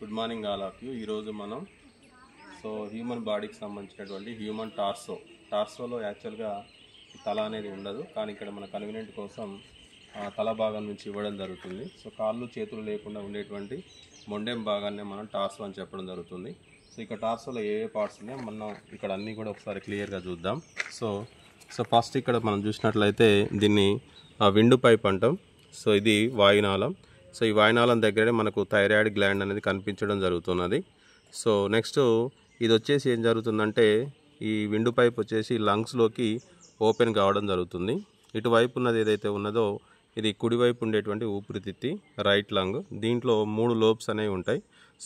Good morning all of you. ఈరోజు మనం human బాడీకి సంబంధించినటువంటి హ్యూమన్ టార్సోలో యాక్చువల్గా తల అనేది ఉండదు, కానీ ఇక్కడ మన కన్వీనియంట్ కోసం తల భాగం నుంచి ఇవ్వడం జరుగుతుంది. కాళ్ళు చేతులు లేకుండా ఉండేటువంటి మొండెం భాగాన్ని మనం టార్సో అని చెప్పడం జరుగుతుంది. ఇక్కడ టార్సోలో ఏ పార్ట్స్ ఉన్నాయో మనం ఇక్కడ అన్నీ కూడా ఒకసారి క్లియర్గా చూద్దాం. ఫస్ట్ ఇక్కడ మనం చూసినట్లయితే దీన్ని విండు పైప్ అంటాం. ఇది వాయునాళం. ఈ వాయునాళం దగ్గరే మనకు థైరాయిడ్ గ్లాండ్ అనేది కనిపించడం జరుగుతున్నది. నెక్స్ట్ ఇది వచ్చేసి ఏం జరుగుతుందంటే ఈ విండు పైప్ వచ్చేసి లంగ్స్లోకి ఓపెన్ కావడం జరుగుతుంది. ఇటువైపు ఉన్నది ఏదైతే ఉన్నదో ఇది కుడివైపు ఉండేటువంటి ఊపిరితిత్తి, రైట్ లంగ్. దీంట్లో 3 లోబ్స్ అనేవి ఉంటాయి.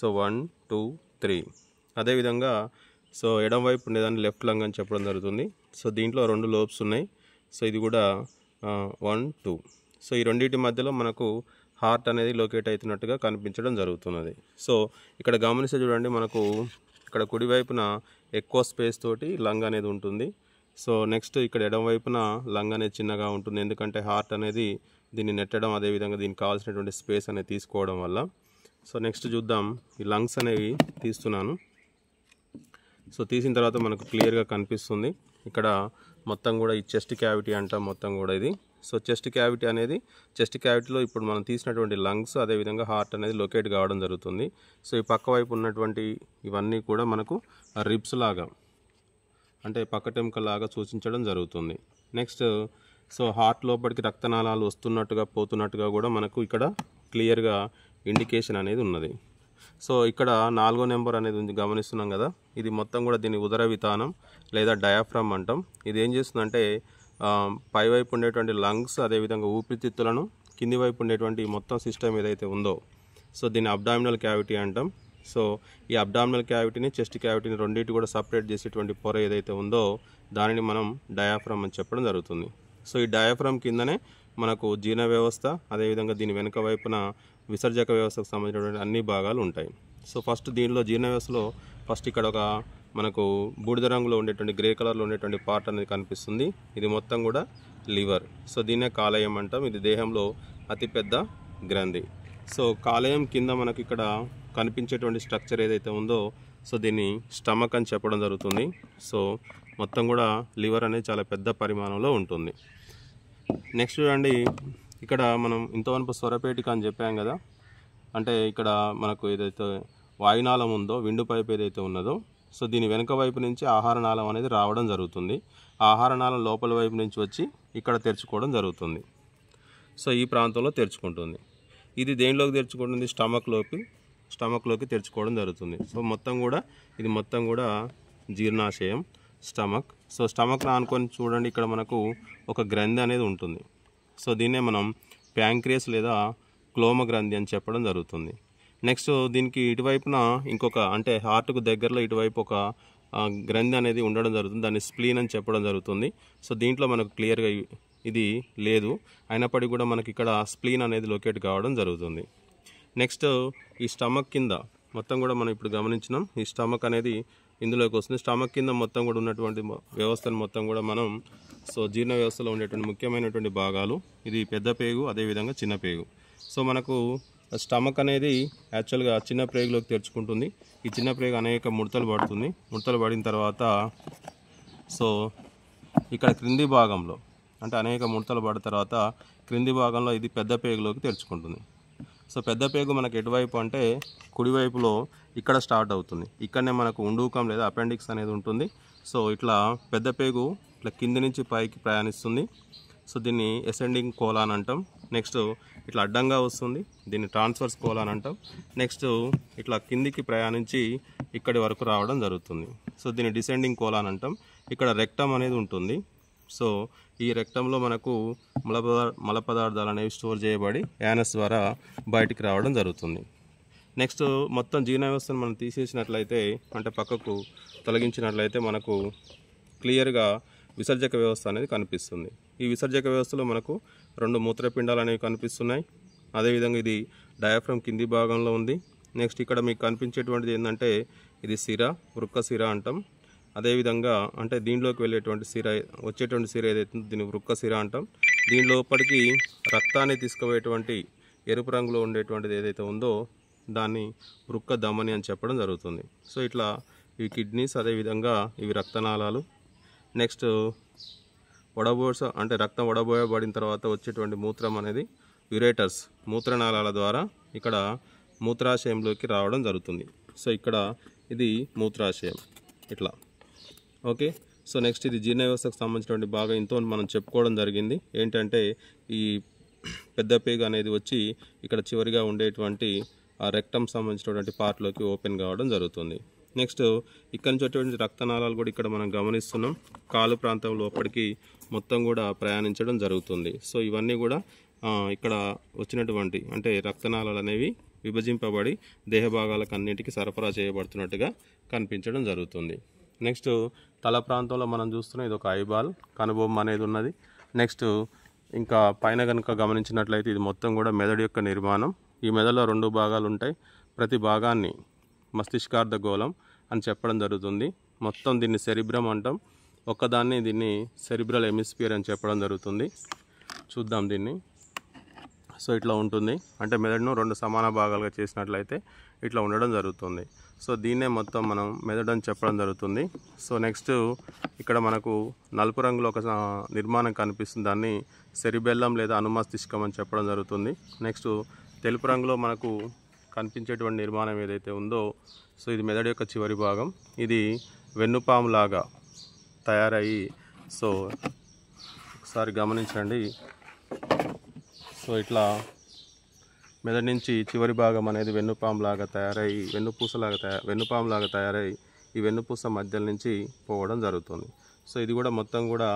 1, 2, 3. అదేవిధంగా ఎడం వైపు ఉండేదాన్ని లెఫ్ట్ లంగ్ అని చెప్పడం జరుగుతుంది. దీంట్లో 2 లోబ్స్ ఉన్నాయి. ఇది కూడా 1, 2. ఈ రెండింటి మధ్యలో మనకు హార్ట్ అనేది లొకేట్ అవుతున్నట్టుగా కనిపించడం జరుగుతున్నది. ఇక్కడ గమనిస్తే చూడండి, మనకు ఇక్కడ కుడివైపున ఎక్కువ స్పేస్ తోటి లంగ్ అనేది ఉంటుంది. నెక్స్ట్ ఇక్కడ ఎడం వైపున లంగ్ అనేది చిన్నగా ఉంటుంది, ఎందుకంటే హార్ట్ అనేది దీన్ని నెట్టడం, అదేవిధంగా దీనికి కావాల్సినటువంటి స్పేస్ అనేది తీసుకోవడం వల్ల. నెక్స్ట్ చూద్దాం, ఈ లంగ్స్ అనేవి తీస్తున్నాను. తీసిన తర్వాత మనకు క్లియర్గా కనిపిస్తుంది. ఇక్కడ మొత్తం కూడా ఈ చెస్ట్ క్యావిటీ అంటాం మొత్తం కూడా ఇది. చెస్ట్ క్యావిటీలో ఇప్పుడు మనం తీసినటువంటి లంగ్స్, అదేవిధంగా హార్ట్ అనేది లొకేట్ కావడం జరుగుతుంది. ఈ పక్క వైపు ఉన్నటువంటి ఇవన్నీ కూడా మనకు రిబ్స్ లాగా, అంటే పక్కటెముక లాగా సూచించడం జరుగుతుంది. నెక్స్ట్ హార్ట్ లోపలికి రక్తనాళాలు వస్తున్నట్టుగా పోతున్నట్టుగా కూడా మనకు ఇక్కడ క్లియర్గా ఇండికేషన్ అనేది ఉన్నది. ఇక్కడ 4వ నెంబర్ అనేది ఉంది, గమనిస్తున్నాం కదా. ఇది మొత్తం కూడా దీన్ని ఉదర వితానం లేదా డయాఫ్రమ్ అంటాం. ఇది ఏం చేస్తుందంటే పైవైపు ఉండేటువంటి లంగ్స్, అదేవిధంగా ఊపిరితిత్తులను, కింది వైపు ఉండేటువంటి మొత్తం సిస్టమ్ ఏదైతే ఉందో దీన్ని అబ్డామినల్ క్యావిటీ అంటాం. ఈ అబ్డామినల్ క్యావిటీని, చెస్ట్ క్యావిటీని రెండింటి కూడా సపరేట్ చేసేటువంటి పొర ఏదైతే ఉందో దానిని మనం డయాఫ్రమ్ అని చెప్పడం జరుగుతుంది. ఈ డయాఫ్రమ్ కిందనే మనకు జీర్ణ వ్యవస్థ, అదేవిధంగా దీని వెనుక వైపున విసర్జక వ్యవస్థకు సంబంధించినటువంటి అన్ని భాగాలు ఉంటాయి. ఫస్ట్ దీనిలో జీర్ణ వ్యవస్థలో ఇక్కడ ఒక మనకు బూడిద రంగులో ఉండేటువంటి గ్రే కలర్లో ఉండేటువంటి పార్ట్ అనేది కనిపిస్తుంది. ఇది మొత్తం కూడా లివర్. దీన్నే కాలేయం అంటాం. ఇది దేహంలో అతిపెద్ద గ్రంథి. కాలేయం కింద మనకి ఇక్కడ కనిపించేటువంటి స్ట్రక్చర్ ఏదైతే ఉందో దీన్ని స్టమక్ అని చెప్పడం జరుగుతుంది. మొత్తం కూడా లివర్ అనేది చాలా పెద్ద పరిమాణంలో ఉంటుంది. నెక్స్ట్ చూడండి, ఇక్కడ మనం ఇంతవరకు స్వరపేటిక అని చెప్పాం కదా. అంటే ఇక్కడ మనకు ఏదైతే వాయునాళం ఉందో, విండు పైప్ ఏదైతే ఉన్నదో దీని వెనుక వైపు నుంచి ఆహారనాళం అనేది రావడం జరుగుతుంది. ఆహారనాళం లోపల వైపు నుంచి వచ్చి ఇక్కడ తెరుచుకోవడం జరుగుతుంది. ఈ ప్రాంతంలో తెరుచుకుంటుంది. ఇది దేనిలోకి తెరుచుకుంటుంది? స్టమక్లోకి తెరుచుకోవడం జరుగుతుంది. ఇది మొత్తం కూడా జీర్ణాశయం, స్టమక్. స్టమక్ను ఆనుకొని చూడండి, ఇక్కడ మనకు ఒక గ్రంథి అనేది ఉంటుంది. దీన్నే మనం ప్యాంక్రియాస్ లేదా క్లోమ గ్రంథి అని చెప్పడం జరుగుతుంది. నెక్స్ట్ దీనికి ఇటువైపున ఇంకొక, అంటే హార్ట్కు దగ్గరలో ఇటువైపు ఒక గ్రంథి అనేది ఉండడం జరుగుతుంది. దాన్ని స్ప్లీన్ అని చెప్పడం జరుగుతుంది. దీంట్లో మనకు క్లియర్గా ఇది లేదు, అయినప్పటికీ కూడా మనకి ఇక్కడ స్ప్లీన్ అనేది లొకేట్ కావడం జరుగుతుంది. నెక్స్ట్ ఈ స్టమక్ కింద మొత్తం కూడా మనం ఇప్పుడు గమనించినాం, ఈ స్టమక్ అనేది ఇందులోకి వస్తుంది. స్టమక్ కింద మొత్తం కూడా ఉన్నటువంటి వ్యవస్థను మొత్తం కూడా మనం జీర్ణ వ్యవస్థలో ఉండేటువంటి ముఖ్యమైనటువంటి భాగాలు, ఇది పెద్ద పేగు, అదేవిధంగా చిన్న పేగు. మనకు స్టమక్ అనేది యాక్చువల్గా చిన్న ప్రేగులోకి తెరుచుకుంటుంది. ఈ చిన్న ప్రేగు అనేక ముడతలు పడుతుంది. ముడతలు పడిన తర్వాత ఇక్కడ క్రింది భాగంలో, అంటే అనేక ముడతలు పడిన తర్వాత క్రింది భాగంలో ఇది పెద్ద పేగులోకి తెరుచుకుంటుంది. పెద్ద పేగు మనకు ఎటువైపు అంటే కుడివైపులో ఇక్కడ స్టార్ట్ అవుతుంది. ఇక్కడనే మనకు ఉండూకం లేదా అపెండిక్స్ అనేది ఉంటుంది. ఇట్లా పెద్ద పేగు ఇట్లా కింది నుంచి పైకి ప్రయాణిస్తుంది. దీన్ని అసెండింగ్ కోలాన్ అంటాం. నెక్స్ట్ ఇట్లా అడ్డంగా వస్తుంది, దీన్ని ట్రాన్స్వర్స్ కోలాన్ అంటాం. నెక్స్ట్ ఇట్లా కిందికి ప్రయాణించి ఇక్కడి వరకు రావడం జరుగుతుంది. దీన్ని డిసెండింగ్ కోలాన్ అంటాం. ఇక్కడ రెక్టమ్ అనేది ఉంటుంది. ఈ రెక్టంలో మనకు మల పదార్థాలు అనేవి స్టోర్ చేయబడి యానస్ ద్వారా బయటికి రావడం జరుగుతుంది. నెక్స్ట్ మొత్తం జీర్ణ వ్యవస్థను మనం తీసేసినట్లయితే, అంటే పక్కకు తొలగించినట్లయితే మనకు క్లియర్గా విసర్జక వ్యవస్థ అనేది కనిపిస్తుంది. ఈ విసర్జక వ్యవస్థలో మనకు 2 మూత్రపిండాలు అనేవి కనిపిస్తున్నాయి. అదేవిధంగా ఇది డయాఫ్రమ్ కింది భాగంలో ఉంది. నెక్స్ట్ ఇక్కడ మీకు కనిపించేటువంటిది ఏంటంటే ఇది సిర, వృక్క సిర అంటాం. అదేవిధంగా అంటే దీనిలోకి వెళ్ళేటువంటి సిర, వచ్చేటువంటి సిర ఏదైతే దీన్ని వృక్క సిర అంటాం. దీని లోపలికి రక్తాన్ని తీసుకుపోయేటువంటి ఎరుపు రంగులో ఉండేటువంటిది ఏదైతే ఉందో దాన్ని వృక్క ధమని అని చెప్పడం జరుగుతుంది. సో ఇట్లా ఇవి కిడ్నీస్, అదేవిధంగా ఇవి రక్తనాళాలు. నెక్స్ట్ రక్తం వడబోయబడిన తర్వాత వచ్చేటువంటి మూత్రం అనేది యురేటర్స్, మూత్రనాళాల ద్వారా ఇక్కడ మూత్రాశయంలోకి రావడం జరుగుతుంది. సో ఇక్కడ ఇది మూత్రాశయం ఇట్లా. ఓకే, సో నెక్స్ట్ ఇది జీర్ణ వ్యవస్థకు సంబంధించినటువంటి భాగం. ఇంతో మనం చెప్పుకోవడం జరిగింది ఏంటంటే ఈ పెద్ద పేగు అనేది వచ్చి ఇక్కడ చివరిగా ఉండేటువంటి ఆ రెక్టమ్ సంబంధించినటువంటి పార్ట్లోకి ఓపెన్ కావడం జరుగుతుంది. నెక్స్ట్ ఇక్కడ నుంచి వచ్చేటువంటి రక్తనాళాలు కూడా ఇక్కడ మనం గమనిస్తున్నాం. కాలు ప్రాంతం లోపలికి మొత్తం కూడా ప్రయాణించడం జరుగుతుంది. సో ఇవన్నీ కూడా ఇక్కడ వచ్చినటువంటి అంటే రక్తనాళాలు అనేవి విభజింపబడి దేహ భాగాలకు అన్నింటికి సరఫరా చేయబడుతున్నట్టుగా కనిపించడం జరుగుతుంది. నెక్స్ట్ తల ప్రాంతంలో మనం చూస్తున్నాం ఇది ఒక ఐబాల్, కనుబొమ్మ అనేది ఉన్నది. నెక్స్ట్ ఇంకా పైన కనుక గమనించినట్లయితే ఇది మొత్తం కూడా మెదడు యొక్క నిర్మాణం. ఈ మెదడులో 2 భాగాలు ఉంటాయి. ప్రతి భాగాన్ని మస్తిష్కార్ధ గోళం అని చెప్పడం జరుగుతుంది. మొత్తం దీన్ని సెరిబ్రమ్ అంటాం. ఒక్కదాన్ని దీన్ని సెరిబ్రల్ హెమిస్ఫియర్ అని చెప్పడం జరుగుతుంది. చూద్దాం దీన్ని. సో ఇట్లా ఉంటుంది, అంటే మెదడును 2 సమాన భాగాలుగా చేసినట్లయితే ఇట్లా ఉండడం జరుగుతుంది. సో దీన్నే మొత్తం మనం మెదడు అని చెప్పడం జరుగుతుంది. సో నెక్స్ట్ ఇక్కడ మనకు నలుపు రంగులో ఒక నిర్మాణం కనిపిస్తుంది, దాన్ని సెరిబెల్లం లేదా అనుమస్తిష్కం అని చెప్పడం జరుగుతుంది. నెక్స్ట్ తెలుపు రంగులో మనకు కనిపించేటువంటి నిర్మాణం ఏదైతే ఉందో సో ఇది మెదడు యొక్క చివరి భాగం. ఇది వెన్నుపాములాగా తయారయ్యి, సో ఒకసారి గమనించండి. సో ఇట్లా మెదడు నుంచి చివరి భాగం అనేది వెన్నుపాములాగా తయారయ్యి వెన్నుపాములాగా తయారై ఈ వెన్నుపూస మధ్య నుంచి పోవడం జరుగుతుంది. సో ఇది కూడా మొత్తం కూడా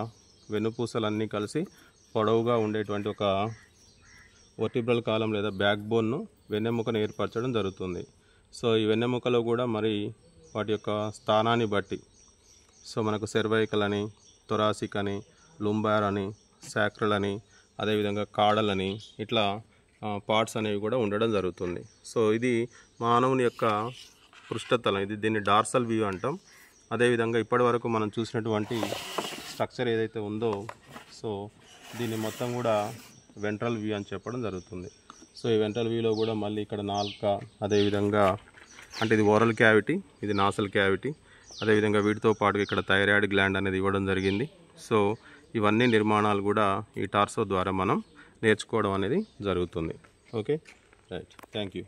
వెన్నుపూసలన్నీ కలిసి పొడవుగా ఉండేటువంటి ఒక వర్టిబ్రల్ కాలం లేదా బ్యాక్ బోన్ను వెన్నెముకను ఏర్పరచడం జరుగుతుంది. సో ఈ వెన్నెముకలో కూడా మరి వాటి యొక్క స్థానాన్ని బట్టి సో మనకు సెర్వైకల్ అని, థొరాసిక్ అని, లుంబార్ అని, సాక్రల్ అని, అదేవిధంగా కాడలని ఇట్లా పార్ట్స్ అనేవి కూడా ఉండడం జరుగుతుంది. సో ఇది మానవుని యొక్క పృష్ఠతలం, దీన్ని డార్సల్ వ్యూ అంటాం. అదేవిధంగా ఇప్పటి వరకు మనం చూసినటువంటి స్ట్రక్చర్ ఏదైతే ఉందో సో దీన్ని మొత్తం కూడా వెంట్రల్ వ్యూ అని చెప్పడం జరుగుతుంది. సో ఈ వెంట్రల్ వ్యూలో కూడా మళ్ళీ ఇక్కడ నాలుక, అదేవిధంగా అంటే ఇది ఓరల్ క్యావిటీ, ఇది నాసల్ క్యావిటీ, అదేవిధంగా వీటితో పాటుగా ఇక్కడ థైరాయిడ్ గ్లాండ్ అనేది ఇవ్వడం జరిగింది. సో ఇవన్నీ నిర్మాణాలు కూడా ఈ టార్సో ద్వారా మనం నేర్చుకోవడం అనేది జరుగుతుంది. Okay, right, thank you.